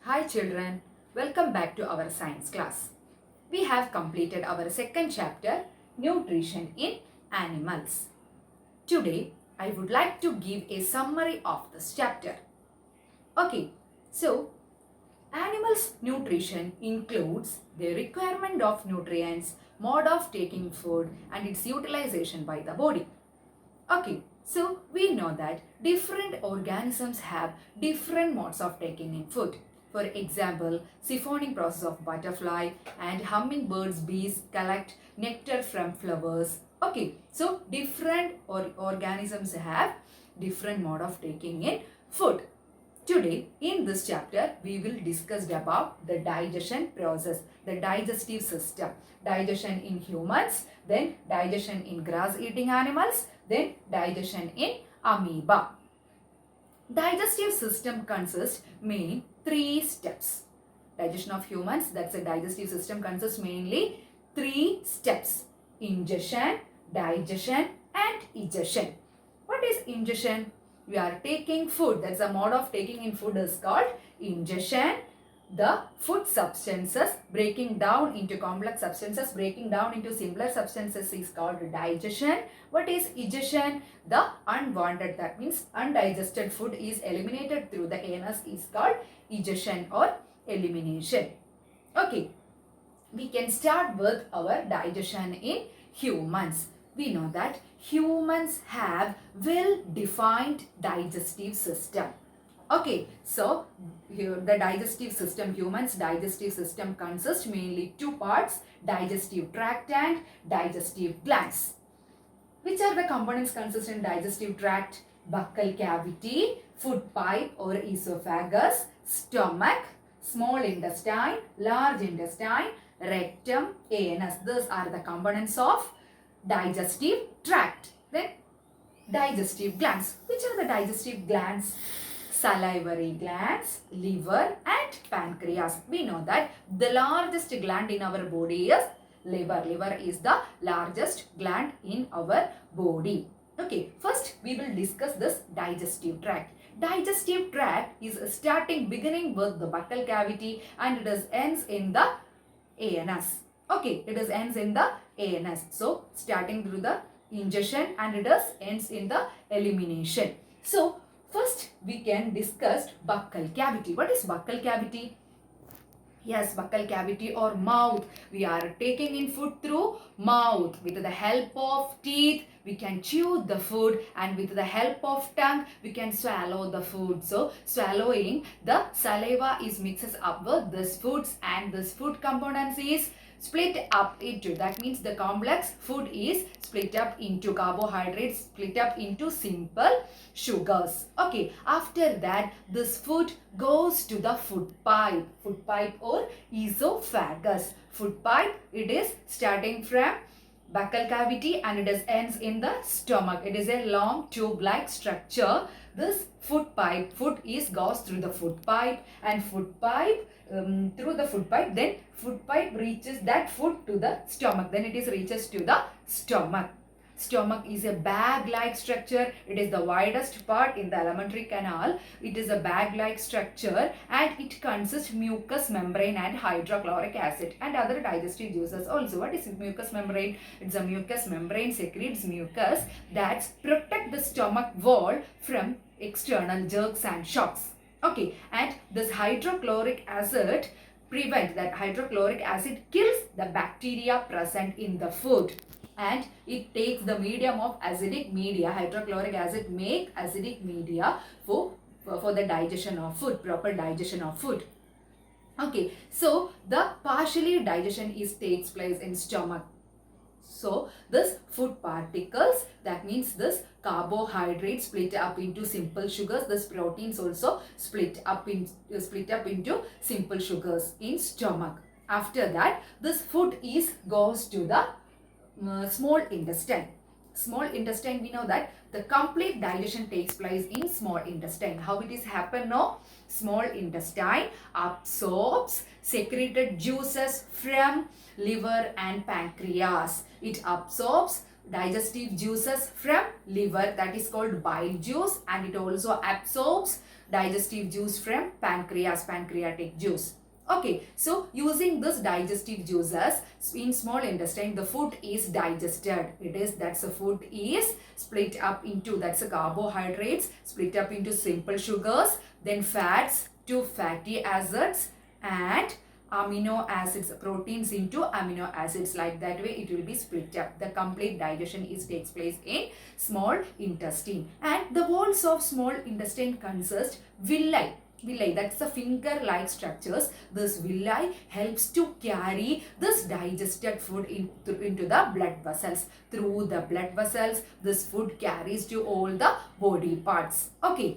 Hi children, welcome back to our science class. We have completed our second chapter, Nutrition in Animals. Today, I would like to give a summary of this chapter. Okay, so animals' nutrition includes the requirement of nutrients, mode of taking food and its utilization by the body. Okay, so we know that different organisms have different modes of taking in food. For example, siphoning process of butterfly and hummingbirds, bees collect nectar from flowers. Okay, so different organisms have different mode of taking in food. Today, in this chapter, we will discuss about the digestion process, the digestive system. Digestion in humans, then digestion in grass-eating animals, then digestion in amoeba. Digestive system consists main three steps. Digestion of humans, that's a digestive system consists mainly three steps. Ingestion, digestion and egestion. What is ingestion? We are taking food. That's a mode of taking in food is called ingestion. The food substances breaking down into complex substances, breaking down into simpler substances is called digestion. What is egestion? The unwanted, that means undigested food is eliminated through the anus is called egestion or elimination. Okay, we can start with our digestion in humans. We know that humans have well-defined digestive system. Okay, so here the digestive system, humans digestive system consists mainly two parts, digestive tract and digestive glands. Which are the components consist in digestive tract? Buccal cavity, food pipe or esophagus, stomach, small intestine, large intestine, rectum, anus. These are the components of digestive tract. Then digestive glands. Which are the digestive glands? Salivary glands, liver and pancreas. We know that the largest gland in our body is liver. Liver is the largest gland in our body. Okay, first we will discuss this digestive tract. Digestive tract is beginning with the buccal cavity and it is ends in the anus. Okay, it is ends in the anus. So, starting through the ingestion and it is ends in the elimination. So, first we can discuss buccal cavity. What is buccal cavity? Yes, buccal cavity or mouth. We are taking in food through mouth. With the help of teeth, we can chew the food and with the help of tongue, we can swallow the food. So, swallowing, the saliva is mixes up with this foods and this food components is split up into. That means the complex food is split up into carbohydrates, split up into simple sugars. Okay, after that this food goes to the food pipe or esophagus. Food pipe, it is starting from buccal cavity and it ends in the stomach. It is a long tube like structure. This food goes through the food pipe and through the food pipe, then food pipe reaches that food to the stomach, then it is reaches to the stomach. Stomach is a bag-like structure. It is the widest part in the alimentary canal. It is a bag-like structure and it consists mucous membrane and hydrochloric acid and other digestive juices also. What is mucous membrane? It's a mucous membrane secretes mucus that protect the stomach wall from external jerks and shocks. Okay, and this hydrochloric acid hydrochloric acid kills the bacteria present in the food and it takes the medium of acidic media. Hydrochloric acid make acidic media for the digestion of food, proper digestion of food. Okay, so the partially digestion takes place in stomach. So this food particles, that means this carbohydrates split up into simple sugars. This proteins also split up into simple sugars in stomach. After that, this food goes to the small intestine. Small intestine, we know that the complete digestion takes place in small intestine. How it is happen now? Small intestine absorbs secreted juices from liver and pancreas. It absorbs digestive juices from liver, that is called bile juice, and it also absorbs digestive juice from pancreas, pancreatic juice. Okay, so using this digestive juices in small intestine, the food is digested. That's the food is split up into, that's the carbohydrates split up into simple sugars, then fats to fatty acids, and amino acids, proteins into amino acids. Like that way it will be split up. The complete digestion takes place in small intestine, and the walls of small intestine consist villi. Villi, that's the finger-like structures. This villi helps to carry this digested food into the blood vessels. Through the blood vessels, this food carries to all the body parts. Okay.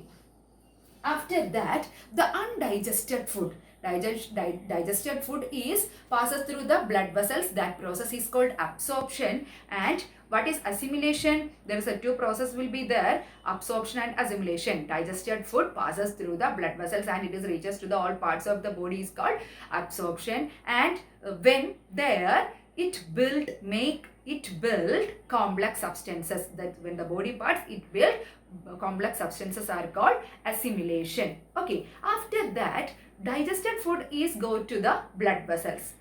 After that, the undigested food. Digested food is passes through the blood vessels. That process is called absorption. And what is assimilation? There is a two process will be there, absorption and assimilation. Digested food passes through the blood vessels and it is reaches to the all parts of the body is called absorption. And when there it build complex substances. That when the body parts it build complex substances are called assimilation. Okay, after that digested food is go to the blood vessels.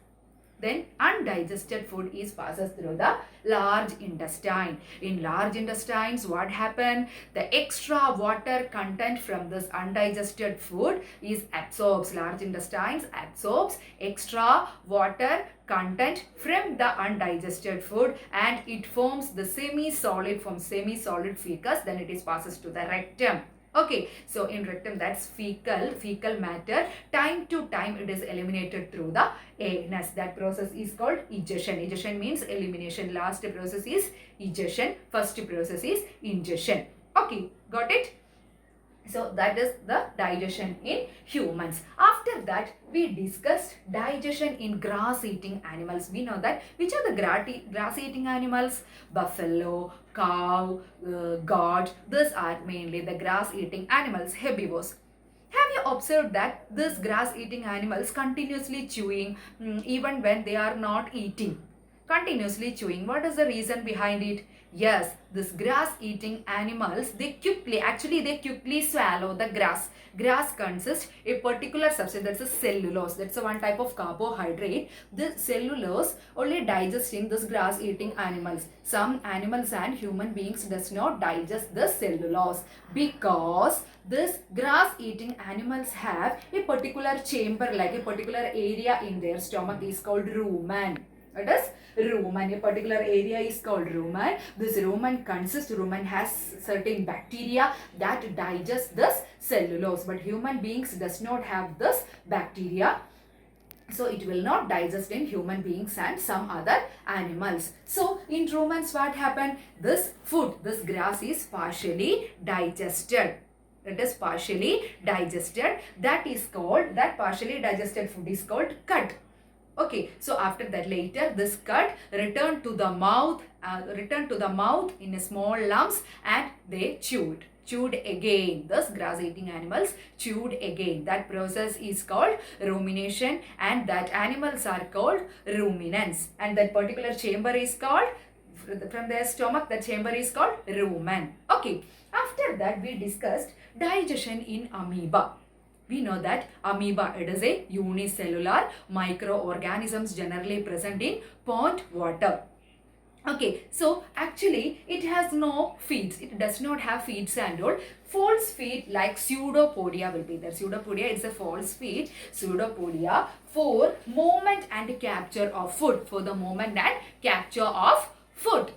Then undigested food is passes through the large intestine. In large intestines, what happen? The extra water content from this undigested food is absorbs. Large intestines absorbs extra water content from the undigested food and it forms the semi-solid feces. Then it is passes to the rectum. Okay, so in rectum that's fecal matter. Time to time it is eliminated through the anus. That process is called egestion. Egestion means elimination. Last process is egestion. First process is ingestion. Okay, got it? So that is the digestion in humans. After that, we discussed digestion in grass-eating animals. We know that which are the grass-eating animals? Buffalo, cow, goat. These are mainly the grass-eating animals, herbivores. Have you observed that these grass-eating animals continuously chewing even when they are not eating? Continuously chewing. What is the reason behind it? Yes, this grass-eating animals, they quickly swallow the grass. Grass consists a particular substance, that's a cellulose. That's a one type of carbohydrate. The cellulose only digests in this grass-eating animals. Some animals and human beings does not digest the cellulose because this grass-eating animals have a particular chamber, like a particular area in their stomach is called rumen. It is rumen. A particular area is called rumen. This rumen has certain bacteria that digest this cellulose. But human beings does not have this bacteria. So it will not digest in human beings and some other animals. So in rumens what happened? This food, this grass is partially digested. It is partially digested. That partially digested food is called cud. Okay, so after that later this cud return to the mouth in a small lumps and they chewed again. Thus grass-eating animals chewed again. That process is called rumination and that animals are called ruminants. And that particular chamber is called, from their stomach, the chamber is called rumen. Okay, after that we discussed digestion in amoeba. We know that amoeba, it is a unicellular microorganisms generally present in pond water. Okay, so actually it has no feeds. It does not have feeds and all. False feed like pseudopodia will be there. Pseudopodia is a false feed. Pseudopodia for movement and capture of food. For the movement and capture of food.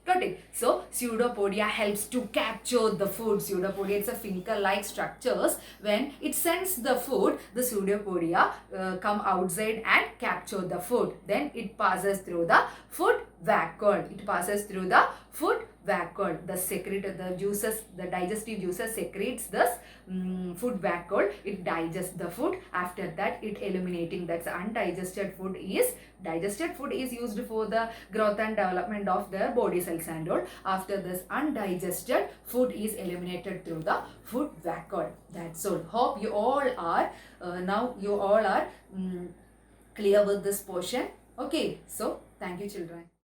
Got it? So, pseudopodia helps to capture the food. Pseudopodia is a finger-like structures. When it sends the food, the pseudopodia come outside and capture the food. Then it passes through the food vacuole. It passes through the food vacuole. The digestive juices secretes this food vacuole. It digests the food. After that, it eliminating. That's undigested food is. Digested food is used for the growth and development of their body cells and all. After this, undigested food is eliminated through the food vacuole. That's all. Hope you all are clear with this portion. Okay, so thank you children.